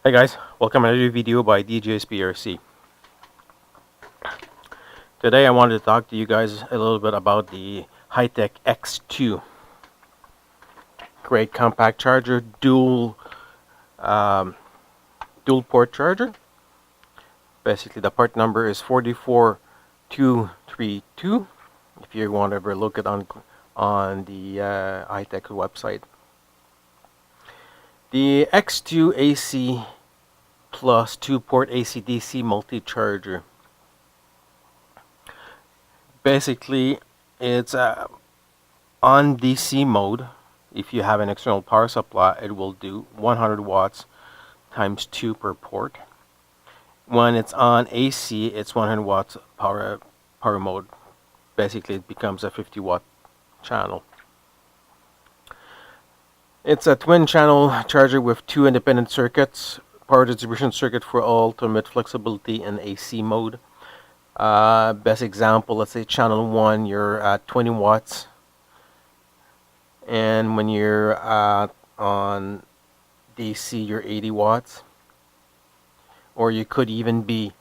Hey guys, welcome to another video by djsprc. Today I wanted to talk to you guys a little bit about the Hitec X2. Great compact charger, dual port charger. Basically the part number is 44232 if you want to ever look it on the Hitec website. The X2 AC plus 2-port AC-DC multi-charger. Basically, it's on DC mode. If you have an external power supply, it will do 100 watts times 2 per port. When it's on AC, it's 100 watts power mode. Basically, it becomes a 50-watt channel. It's a twin channel charger with 2 independent circuits. Power distribution circuit for ultimate flexibility in AC mode. Best example, let's say channel 1, you're at 20 watts. And when you're on DC, you're 80 watts. Or you could even be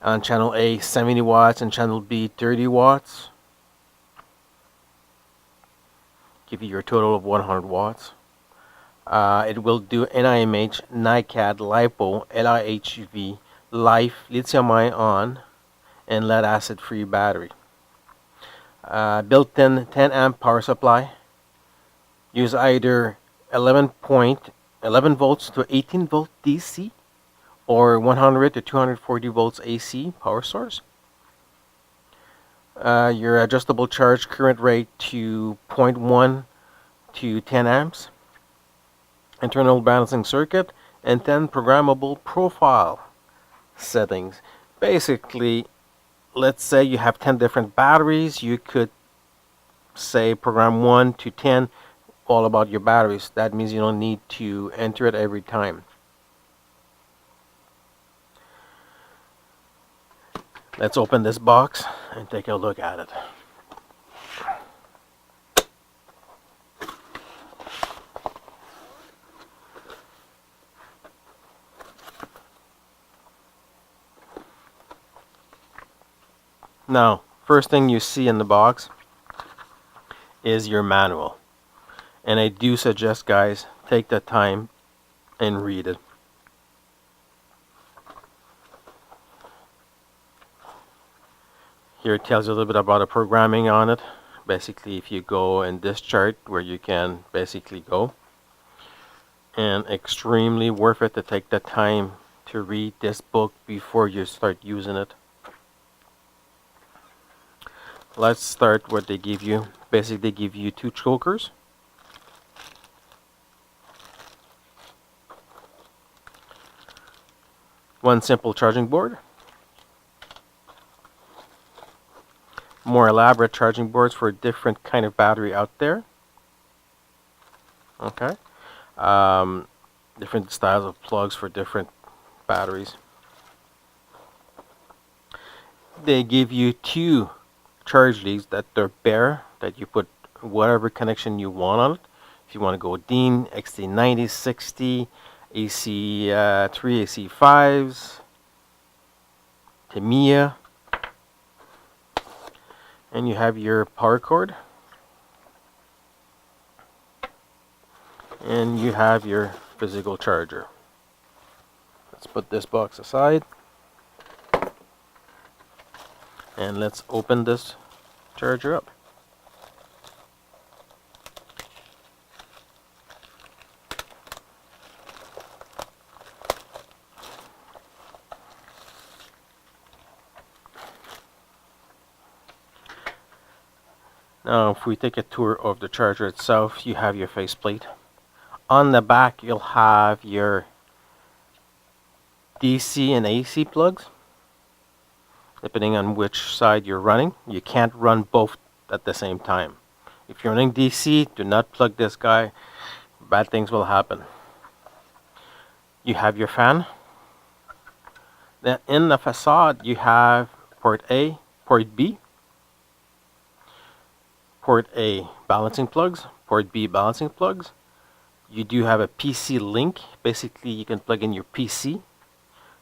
on channel A, 70 watts, and channel B, 30 watts. Give you your total of 100 watts. It will do NIMH, NiCad, LiPo, LiHV, LiFe, lithium-ion, and lead acid free battery. Built-in 10 amp power supply. Use either 11 volts to 18 volt DC or 100 to 240 volts AC power source. Your adjustable charge current rate to 0.1 to 10 amps. Internal balancing circuit and 10 programmable profile settings. Basically, let's say you have 10 different batteries, you could say program 1 to 10 all about your batteries. That means you don't need to enter it every time. Let's open this box and take a look at it. Now, first thing you see in the box is your manual. And I do suggest, guys, take the time and read it. Here it tells you a little bit about the programming on it. Basically, if you go in this chart where you can basically go. And extremely worth it to take the time to read this book before you start using it. Let's start what they give you. Basically, they give you 2 chokers. One simple charging board. More elaborate charging boards for different kind of battery out there. Okay. Different styles of plugs for different batteries. They give you 2 charge leads that they're bare, that you put whatever connection you want on it. If you want to go DIN, XT90, 60, AC3, AC5s, Tamiya, and you have your power cord, and you have your physical charger. Let's put this box aside. And let's open this charger up. Now, if we take a tour of the charger itself, you have your faceplate. On the back, you'll have your DC and AC plugs. Depending on which side you're running, you can't run both at the same time. If you're running DC, do not plug this guy. Bad things will happen. You have your fan. Then in the facade, you have port A, port B. Port A balancing plugs, port B balancing plugs. You do have a PC link. Basically, you can plug in your PC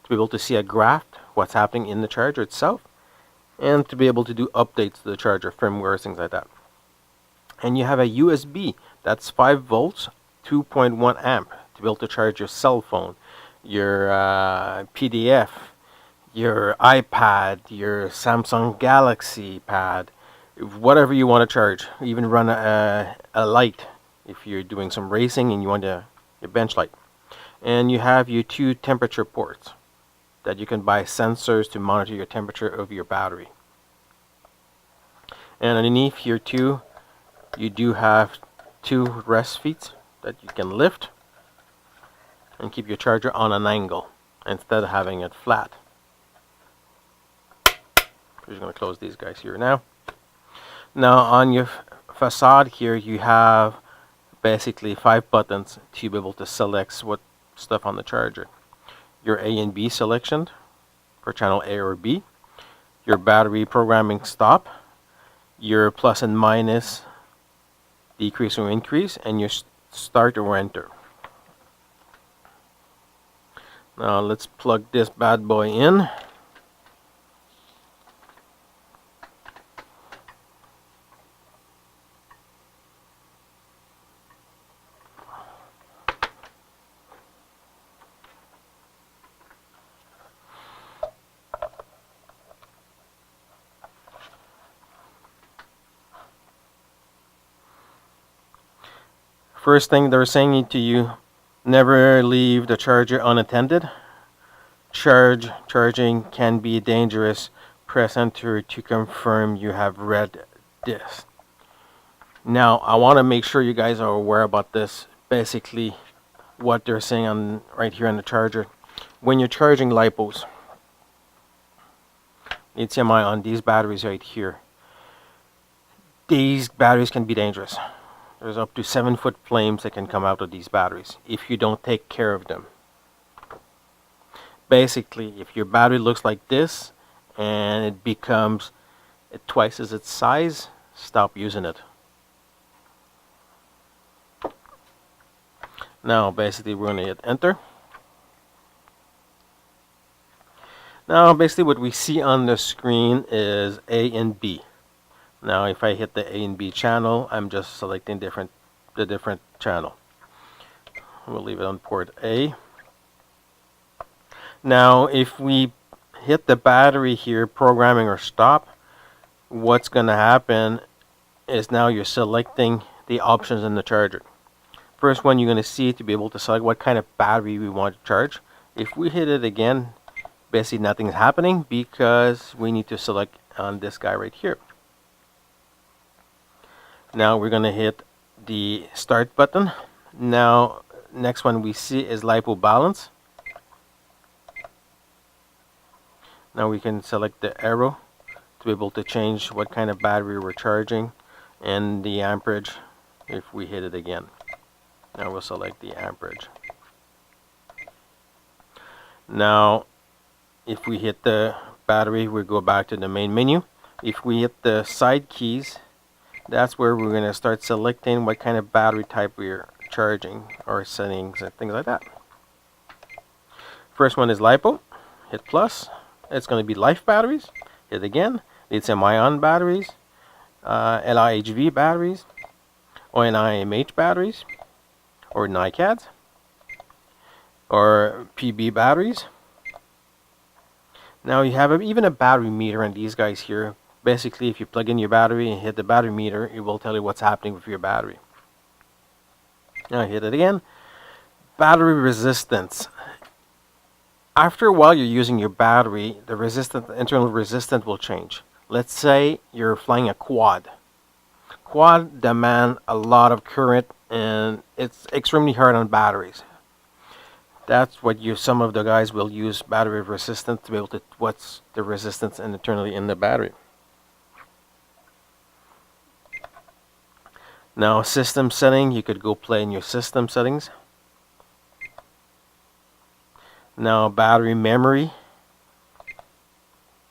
to be able to see a graph, what's happening in the charger itself, and to be able to do updates to the charger, firmware, things like that. And you have a USB that's 5 volts, 2.1 amp to be able to charge your cell phone, your PDF, your iPad, your Samsung Galaxy Pad, whatever you want to charge. Even run a light if you're doing some racing and you want your bench light. And you have your 2 temperature ports that you can buy sensors to monitor your temperature of your battery. And underneath here too, you do have 2 rest feet that you can lift and keep your charger on an angle instead of having it flat. We're just going to close these guys here now. Now on your facade here, you have basically 5 buttons to be able to select what stuff on the charger. Your A and B selection for channel A or B, your battery programming stop, your plus and minus, decrease or increase, and your start or enter. Now let's plug this bad boy in. First thing they're saying to you, never leave the charger unattended. Charging can be dangerous. Press enter to confirm you have read this. Now, I want to make sure you guys are aware about this. Basically, what they're saying on right here on the charger. When you're charging LiPos, lithium-ion on these batteries right here, these batteries can be dangerous. There's up to 7-foot flames that can come out of these batteries if you don't take care of them. Basically, if your battery looks like this and it becomes twice as its size, stop using it. Now, basically, we're going to hit enter. Now, basically, what we see on the screen is A and B. Now, if I hit the A and B channel, I'm just selecting the different channel. We'll leave it on port A. Now, if we hit the battery here, programming or stop, what's going to happen is now you're selecting the options in the charger. First one you're going to see to be able to select what kind of battery we want to charge. If we hit it again, basically nothing's happening because we need to select on this guy right here. Now we're going to hit the start button. Now next one we see is LiPo balance. Now we can select the arrow to be able to change what kind of battery we're charging and the amperage if we hit it again. Now we'll select the amperage. Now if we hit the battery, we go back to the main menu. If we hit the side keys, that's where we're going to start selecting what kind of battery type we're charging or settings and things like that. First one is LiPo. Hit plus. It's going to be life batteries. Hit again. Lithium-ion batteries, LiHV batteries, or NiMH batteries, or NiCads, or PB batteries. Now you have even a battery meter on these guys here. Basically, if you plug in your battery and hit the battery meter, it will tell you what's happening with your battery. Now hit it again. Battery resistance. After a while you're using your battery, the internal resistance will change. Let's say you're flying a quad. Quad demand a lot of current and it's extremely hard on batteries. That's what some of the guys will use battery resistance to be able to what's the resistance internally in the battery. Now system setting, you could go play in your system settings. Now battery memory,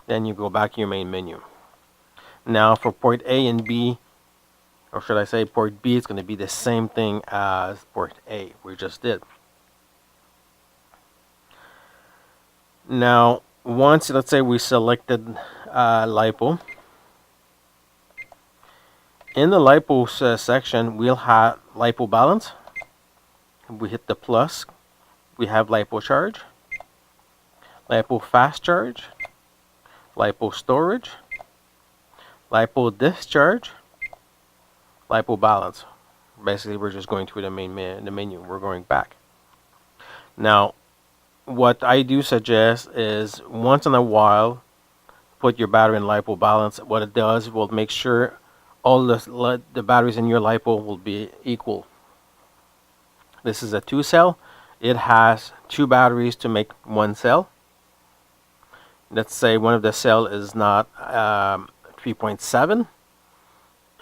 then you go back to your main menu. Now for port A and B, or should I say port B, is going to be the same thing as port A we just did. Now, once, let's say we selected LiPo, in the LiPo section, we'll have LiPo balance. We hit the plus, we have LiPo charge, LiPo fast charge, LiPo storage, LiPo discharge, LiPo balance. Basically, we're just going through the menu. We're going back. Now, what I do suggest is once in a while, put your battery in LiPo balance. What it does will make sure all the batteries in your LiPo will be equal. This is a 2-cell. It has 2 batteries to make 1 cell. Let's say one of the cell is not 3.7,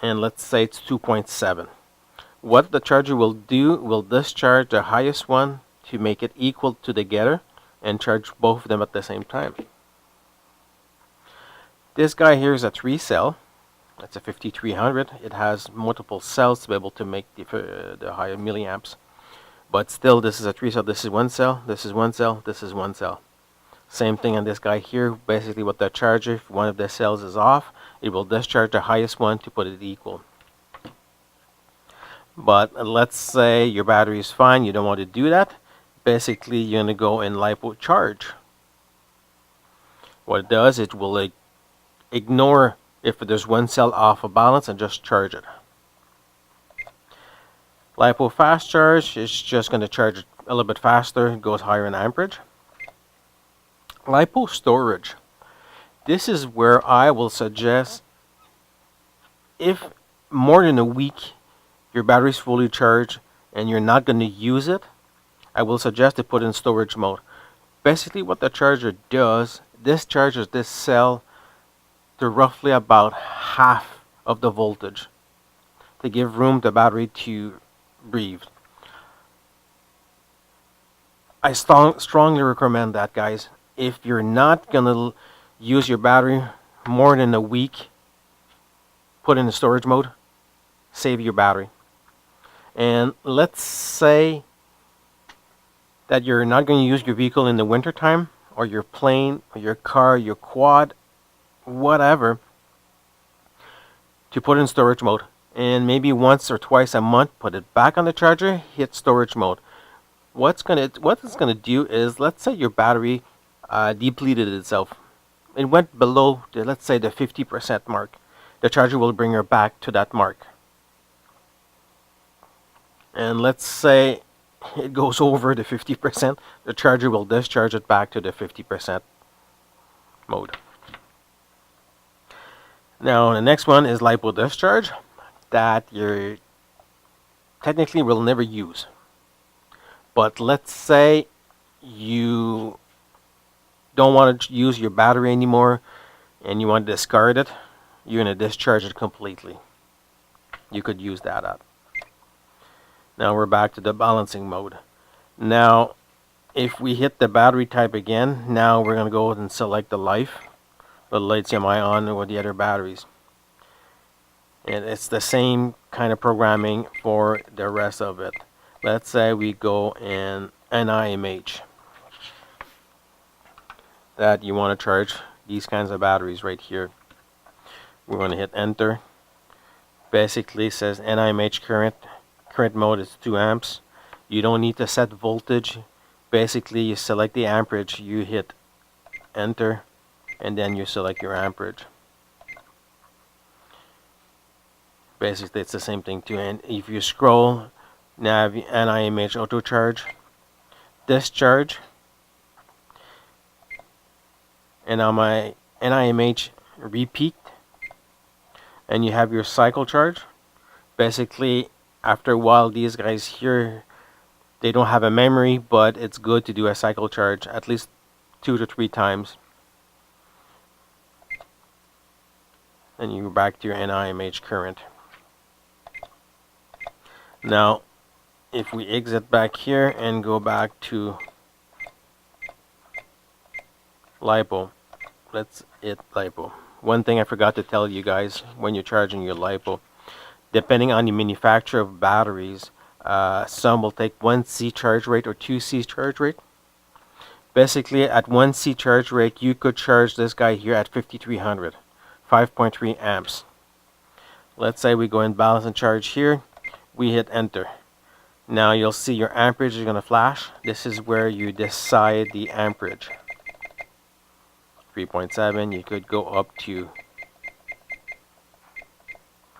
and let's say it's 2.7. What the charger will do will discharge the highest one to make it equal to together and charge both of them at the same time. This guy here is a 3-cell. That's a 5300. It has multiple cells to be able to make the higher milliamps. But still, this is a 3-cell. This is 1 cell. This is 1 cell. This is 1 cell. Same thing on this guy here. Basically, what the charger, if one of the cells is off, it will discharge the highest one to put it equal. But let's say your battery is fine. You don't want to do that. Basically, you're going to go in LiPo charge. What it does, it will ignore if there's 1 cell off of balance and just charge it. LiPo fast charge is just going to charge it a little bit faster. It goes higher in amperage. LiPo storage. This is where I will suggest, if more than a week your battery is fully charged and you're not going to use it, I will suggest to put in storage mode. Basically, what the charger does, this charges this cell to roughly about half of the voltage to give room to the battery to breathe. I strongly recommend that, guys. If you're not gonna use your battery more than a week, put in the storage mode, save your battery. And let's say that you're not going to use your vehicle in the winter time, or your plane, or your car, your quad, whatever, to put in storage mode. And maybe once or twice a month, put it back on the charger, hit storage mode. What it's gonna do is, let's say your battery depleted itself. It went below, let's say, the 50% mark. The charger will bring her back to that mark. And let's say it goes over the 50%, the charger will discharge it back to the 50% mode. Now, the next one is LiPo discharge, that you technically will never use. But let's say you don't want to use your battery anymore and you want to discard it, you're going to discharge it completely. You could use that up. Now we're back to the balancing mode. Now, if we hit the battery type again, now we're going to go and select the life, the lithium ion, or the other batteries. And it's the same kind of programming for the rest of it. Let's say we go in NIMH. That you want to charge these kinds of batteries right here. We're going to hit enter. Basically it says NIMH current mode is 2 amps. You don't need to set voltage. Basically you select the amperage, you hit enter, and then you select your amperage. Basically it's the same thing too. And if you scroll, nav NIMH auto charge, discharge, and now my NIMH repeat, and you have your cycle charge. Basically, after a while, these guys here, they don't have a memory, but it's good to do a cycle charge at least 2 to 3 times. And you're back to your NIMH current. Now, if we exit back here and go back to LiPo, let's hit LiPo. One thing I forgot to tell you guys when you're charging your LiPo, depending on the manufacturer of batteries. Some will take 1C charge rate or 2C charge rate. Basically, at 1C charge rate, you could charge this guy here at 5300, 5.3 amps. Let's say we go in balance and charge here. We hit enter. Now you'll see your amperage is going to flash. This is where you decide the amperage. 3.7, you could go up to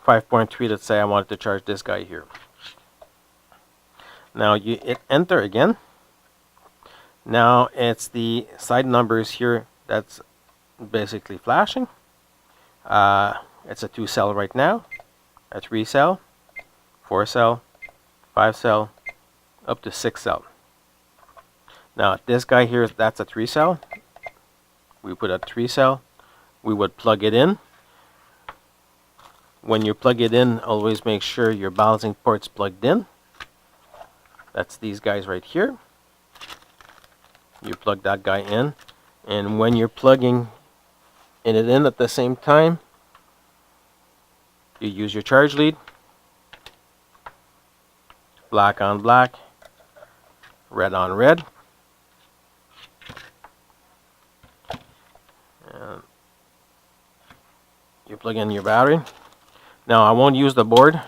5.3. Let's say I wanted to charge this guy here. Now you hit enter again. Now it's the side numbers here that's basically flashing. It's a 2-cell right now, a 3-cell, 4-cell, 5-cell, up to 6-cell. Now this guy here, that's a 3-cell. We put a 3-cell. We would plug it in. When you plug it in, always make sure your balancing port's plugged in. That's these guys right here. You plug that guy in, and when you're plugging it in at the same time, you use your charge lead. Black on black, red on red. And you plug in your battery. Now I won't use the board,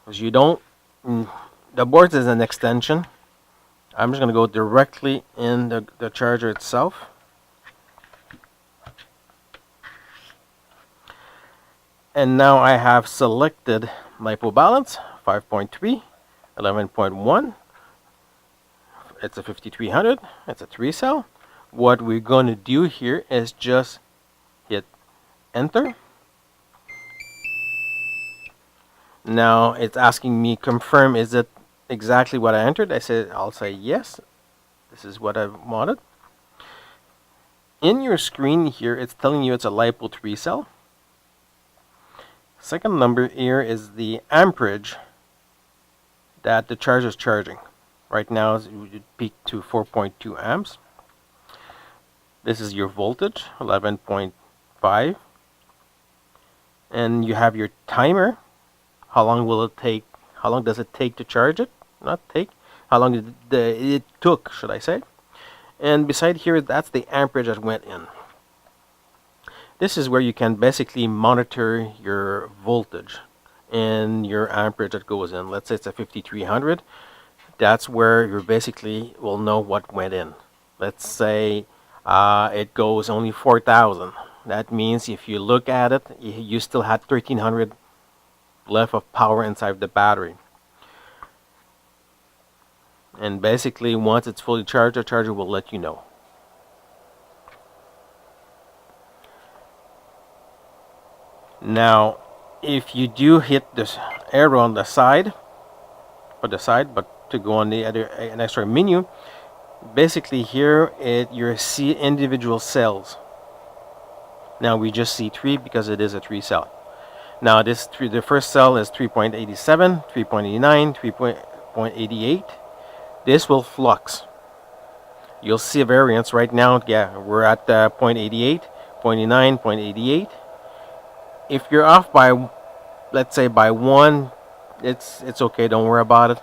because you don't. The board is an extension. I'm just going to go directly in the charger itself. And now I have selected LiPo balance 5.3, 11.1. It's a 5300. It's a 3-cell. What we're going to do here is just hit enter. Now it's asking me confirm, is it exactly what I entered? I'll say yes. This is what I wanted. In your screen here, it's telling you it's a LiPo 3-cell. Second number here is the amperage that the charger is charging. Right now it would peak to 4.2 amps. This is your voltage, 11.5. And you have your timer. How long will it take? How long does it take to charge it? Not take. How long it took, should I say. And beside here, that's the amperage that went in. This is where you can basically monitor your voltage and your amperage that goes in. Let's say it's a 5300. That's where you basically will know what went in. Let's say it goes only 4000. That means if you look at it, you still had 1300 left of power inside the battery. And basically, once it's fully charged, the charger will let you know. Now, if you do hit this arrow on the side, but to go on the other an extra menu, basically here you see individual cells. Now we just see 3 because it is a 3-cell. Now the first cell is 3.87, 3.89, 3.88. This will flux. You'll see a variance right now. Yeah, we're at 0.88, 0.89, 0.88. If you're off by, let's say by 1, it's okay. Don't worry about it.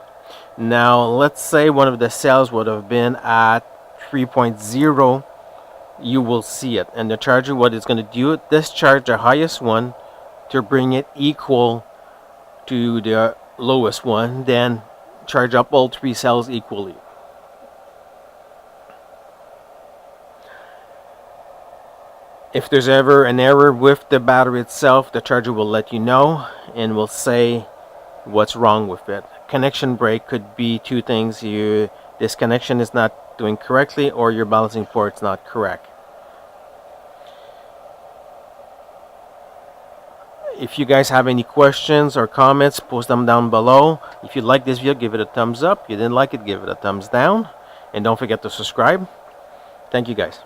Now let's say one of the cells would have been at 3.0. You will see it, and the charger, what it's going to do, discharge the highest one to bring it equal to the lowest one, then charge up all 3 cells equally. If there's ever an error with the battery itself, the charger will let you know and will say what's wrong with it. Connection break could be 2 things. This connection is not doing correctly, or your balancing port's not correct. If you guys have any questions or comments, post them down below. If you like this video, give it a thumbs up. If you didn't like it, give it a thumbs down. And don't forget to subscribe. Thank you guys.